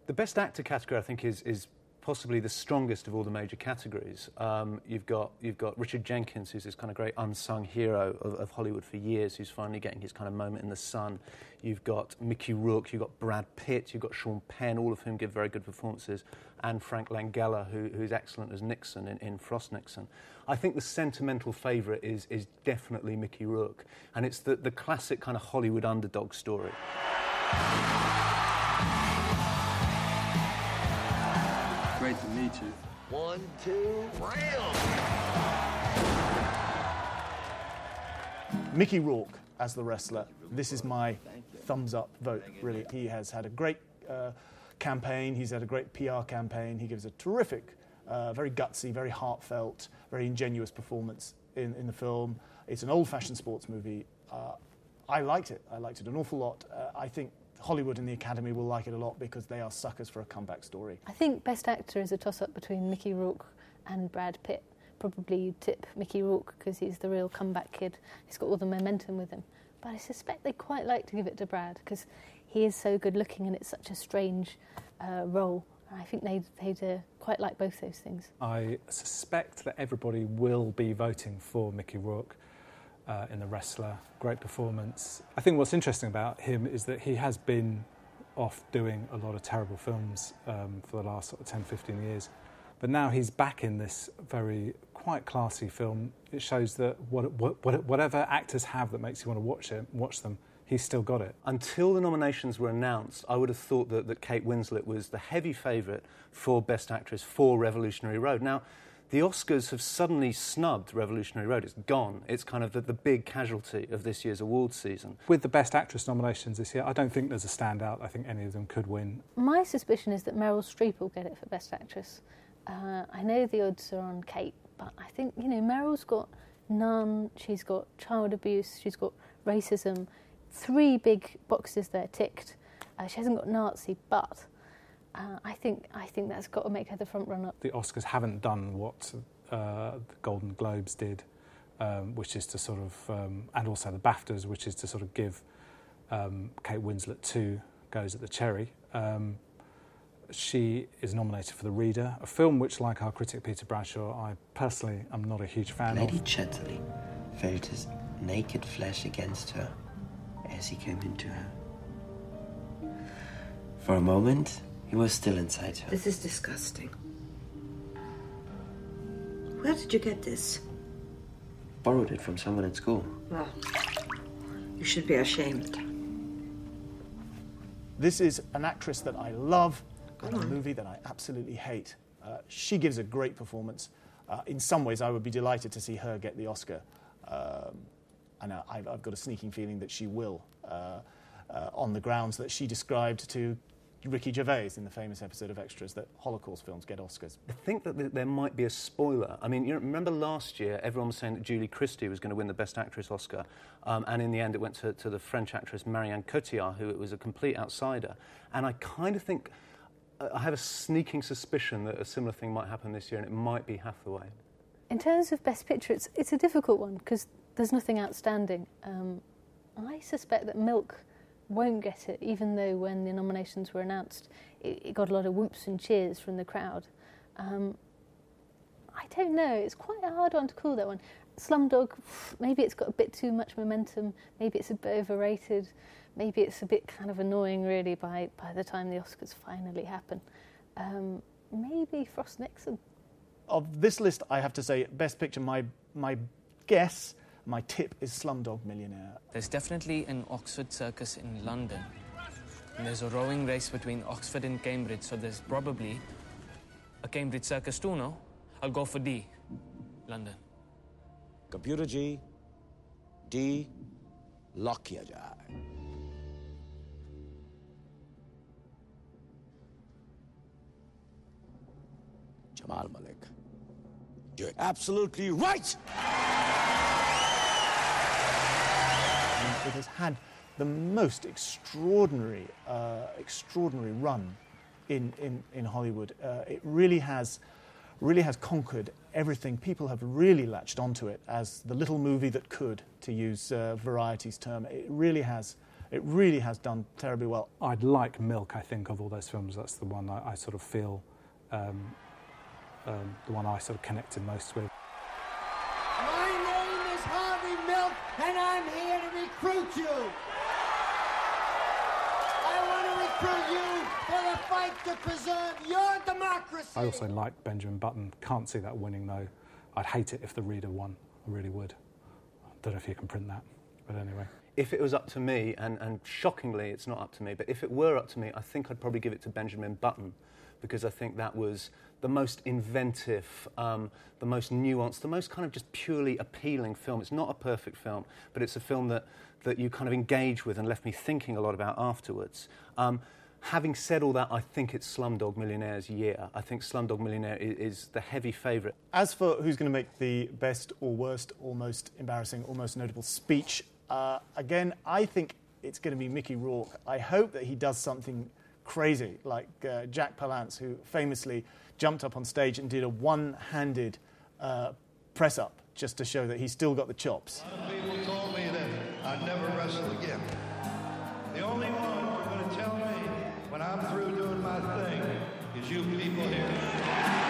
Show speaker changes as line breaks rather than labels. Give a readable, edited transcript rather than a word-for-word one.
The Best Actor category, I think, is possibly the strongest of all the major categories. You've got Richard Jenkins, who's this kind of great unsung hero of Hollywood for years, who's finally getting his kind of moment in the sun. You've got Mickey Rourke, you've got Brad Pitt, you've got Sean Penn, all of whom give very good performances, and Frank Langella, who's excellent as Nixon in Frost Nixon. I think the sentimental favourite is definitely Mickey Rourke, and it's the classic kind of Hollywood underdog story.
Great to meet you.
1, 2, round!
Mickey Rourke as the wrestler. This is my thumbs-up vote, really. He has had a great campaign. He's had a great PR campaign. He gives a terrific, very gutsy, very heartfelt, very ingenuous performance in the film. It's an old-fashioned sports movie. I liked it. I liked it an awful lot. I think Hollywood and the Academy will like it a lot because they are suckers for a comeback story.
I think Best Actor is a toss-up between Mickey Rourke and Brad Pitt. Probably you'd tip Mickey Rourke because he's the real comeback kid. He's got all the momentum with him. But I suspect they quite like to give it to Brad because he is so good-looking and it's such a strange role. And I think they'd quite like both those things.
I suspect that everybody will be voting for Mickey Rourke. In The Wrestler, great performance. I think what's interesting about him is that he has been off doing a lot of terrible films for the last sort of 10, 15 years. But now he's back in this very quite classy film. It shows that whatever actors have that makes you want to watch them, he's still got it.
Until the nominations were announced, I would have thought that Kate Winslet was the heavy favourite for Best Actress for Revolutionary Road. Now, the Oscars have suddenly snubbed Revolutionary Road. It's gone. It's kind of the big casualty of this year's awards season.
With the Best Actress nominations this year, I don't think there's a standout. I think any of them could win.
My suspicion is that Meryl Streep will get it for Best Actress. I know the odds are on Kate, but I think, Meryl's got none, she's got child abuse, she's got racism. 3 big boxes there ticked. She hasn't got Nazi, but I think that's got to make her the front runner.
The Oscars haven't done what the Golden Globes did, which is to sort of, and also the BAFTAs, which is to sort of give Kate Winslet 2 goes at the cherry. She is nominated for The Reader, a film which, like our critic Peter Bradshaw, I personally am not a huge fan
Lady
of.
Chatterley felt his naked flesh against her as he came into her. For a moment, he was still inside her.
This is disgusting. Where did you get this?
Borrowed it from someone at school.
Well, you should be ashamed.
This is an actress that I love and a movie that I absolutely hate. She gives a great performance. In some ways, I would be delighted to see her get the Oscar. And I've got a sneaking feeling that she will, on the grounds that she described to Ricky Gervais in the famous episode of Extras that Holocaust films get Oscars.
I think that there might be a spoiler. I mean, remember last year, everyone was saying that Julie Christie was going to win the Best Actress Oscar, and in the end it went to the French actress Marianne Cotillard, who was a complete outsider. And I kind of think, I have a sneaking suspicion that a similar thing might happen this year, and it might be Hathaway.
In terms of Best Picture, it's a difficult one, because there's nothing outstanding. I suspect that Milk won't get it, even though when the nominations were announced, it got a lot of whoops and cheers from the crowd. I don't know, it's quite a hard one to call, that one. Slumdog, maybe it's got a bit too much momentum, maybe it's a bit overrated, maybe it's a bit kind of annoying, really, by the time the Oscars finally happen. Maybe Frost Nixon.
Of this list, I have to say, Best Picture, my guess, my tip is Slumdog Millionaire.
There's definitely an Oxford circus in London. And there's a rowing race between Oxford and Cambridge, so there's probably a Cambridge circus too, no? I'll go for D, London.
Computer G, D, lock kiya jaye. Jamal Malik, you're absolutely right!
It has had the most extraordinary run in Hollywood. It really has conquered everything. People have really latched onto it as the little movie that could, to use Variety's term. It really has It really has done terribly well.
I'd like Milk, I think, of all those films. That's the one I sort of feel, the one I sort of connected most with.
My name is Harvey Milk, and I'm here to recruit you. I want to recruit you for the fight to preserve your democracy.
I also like Benjamin Button. Can't see that winning, though. I'd hate it if the Reader won. I really would. I don't know if you can print that, but anyway.
If it was up to me, and shockingly it's not up to me, but if it were up to me, I think I'd probably give it to Benjamin Button, because I think that was the most inventive, the most nuanced, the most kind of just purely appealing film. It's not a perfect film, but it's a film that you kind of engage with and left me thinking a lot about afterwards. Having said all that, I think it's Slumdog Millionaire's year. I think Slumdog Millionaire is the heavy favourite.
As for who's going to make the best or worst, or most embarrassing, or most notable speech, again, I think it's going to be Mickey Rourke. I hope that he does something crazy, like Jack Palance, who famously jumped up on stage and did a one-handed press-up just to show that he's still got the chops.
A lot of people told me that I'd never wrestle again. The only one who's going to tell me when I'm through doing my thing is you people here.